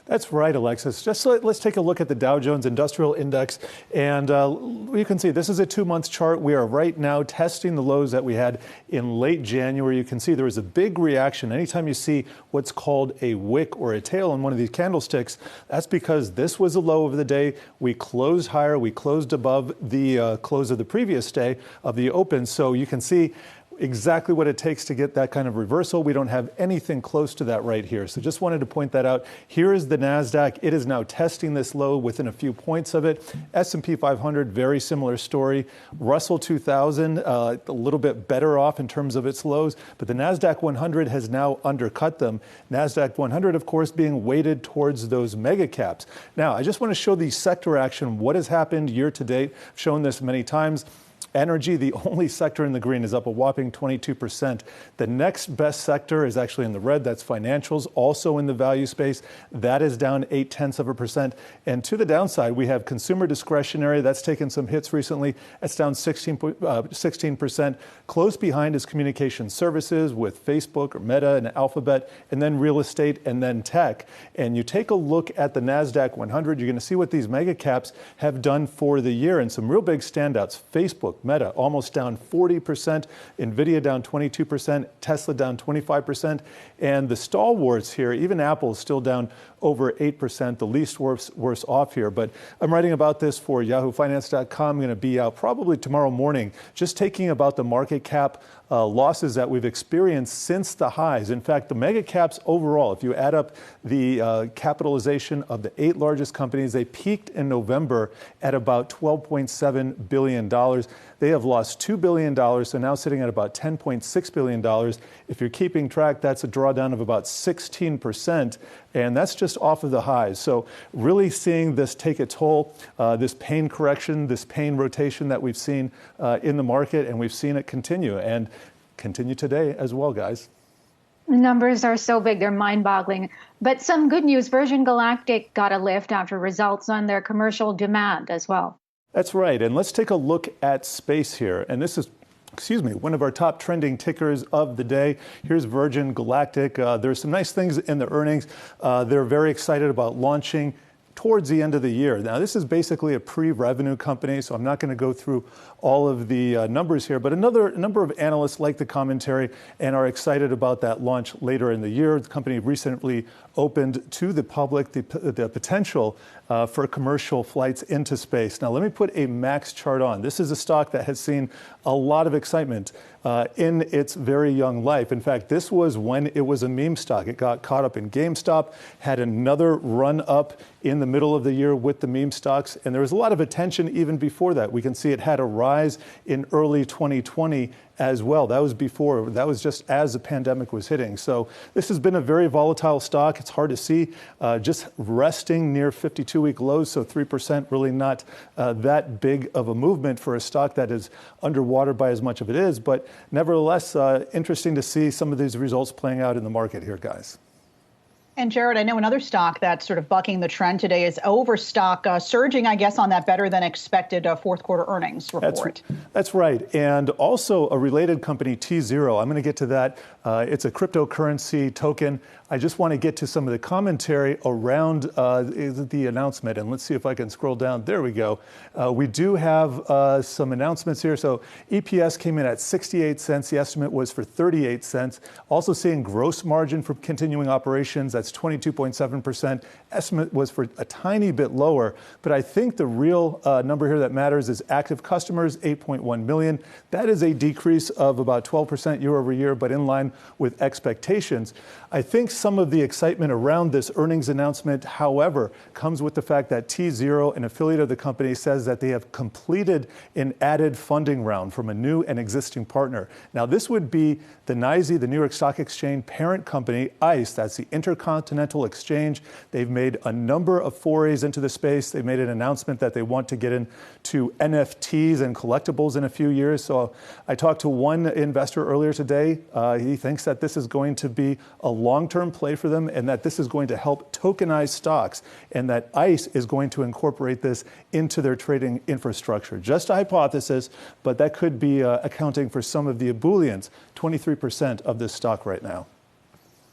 That's right, Alexis. Let's take a look at the Dow Jones Industrial Index. And you can see this is a 2-month chart. We are right now testing the lows that we had in late January. You can see there was a big reaction. Anytime you see what's called a wick or a tail on one of these candlesticks, that's because this was a low of the day. We closed higher. We closed above the close of the previous day of the open. So you can see exactly what it takes to get that kind of reversal. We don't have anything close to that right here. So just wanted to point that out. Here is the Nasdaq. It is now testing this low within a few points of it. S&P 500, very similar story. Russell 2000, a little bit better off in terms of its lows, but the Nasdaq 100 has now undercut them. Nasdaq 100, of course, being weighted towards those mega caps. Now, I just want to show the sector action. What has happened year to date? I've shown this many times. Energy, the only sector in the green, is up a whopping 22%. The next best sector is actually in the red. That's financials, also in the value space. That is down 0.8%. And to the downside, we have consumer discretionary. That's taken some hits recently. That's down 16%. Close behind is communication services with Facebook or Meta and Alphabet, and then real estate, and then tech. And you take a look at the Nasdaq 100, you're going to see what these mega caps have done for the year. And some real big standouts. Facebook, Meta, almost down 40%, NVIDIA down 22%, Tesla down 25%, and the stalwarts here, even Apple is still down over 8%, the least worse off here. But I'm writing about this for YahooFinance.com. I'm going to be out probably tomorrow morning, just taking about the market cap losses that we've experienced since the highs. In fact, the mega caps overall, if you add up the capitalization of the 8 largest companies, they peaked in November at about $12.7 billion. They have lost $2 billion, so now sitting at about $10.6 billion. If you're keeping track, that's a drawdown of about 16%, and that's just off of the highs. So really seeing this take a toll, this pain correction, this pain rotation that we've seen in the market, and we've seen it continue, and continue today as well, guys. The numbers are so big, they're mind-boggling. But some good news, Virgin Galactic got a lift after results on their commercial demand as well. That's right. And let's take a look at space here. And this is, one of our top trending tickers of the day. Here's Virgin Galactic. There's some nice things in the earnings. They're very excited about launching towards the end of the year. Now, this is basically a pre-revenue company, so I'm not going to go through all of the numbers here, but a number of analysts like the commentary and are excited about that launch later in the year. The company recently opened to the public the potential for commercial flights into space. Now, let me put a max chart on. This is a stock that has seen a lot of excitement in its very young life. In fact, this was when it was a meme stock. It got caught up in GameStop, had another run up in the middle of the year with the meme stocks, and there was a lot of attention even before that. We can see it had a rise in early 2020 as well. That was just as the pandemic was hitting. So this has been a very volatile stock. It's hard to see, just resting near 52-week lows, so 3% really not that big of a movement for a stock that is underwater by as much of it is. But nevertheless, interesting to see some of these results playing out in the market here, guys. And Jared, I know another stock that's sort of bucking the trend today is Overstock, surging, I guess, on that better than expected fourth quarter earnings report. That's right. And also a related company, T0. I'm going to get to that. It's a cryptocurrency token. I just want to get to some of the commentary around the announcement. And let's see if I can scroll down. There we go. We do have some announcements here. So EPS came in at 68 cents. The estimate was for 38 cents. Also seeing gross margin for continuing operations. That's 22.7%. Estimate was for a tiny bit lower. But I think the real number here that matters is active customers, 8.1 million. That is a decrease of about 12% year over year, but in line with expectations. I think some of the excitement around this earnings announcement, however, comes with the fact that T0, an affiliate of the company, says that they have completed an added funding round from a new and existing partner. Now, this would be the NYSE, the New York Stock Exchange parent company, ICE. That's the Intercontinental Exchange. They've made a number of forays into the space. They made an announcement that they want to get into NFTs and collectibles in a few years. So I talked to one investor earlier today. He thinks that this is going to be a long-term play for them and that this is going to help tokenize stocks and that ICE is going to incorporate this into their trading infrastructure. Just a hypothesis, but that could be accounting for some of the ebullience, 23% of this stock right now.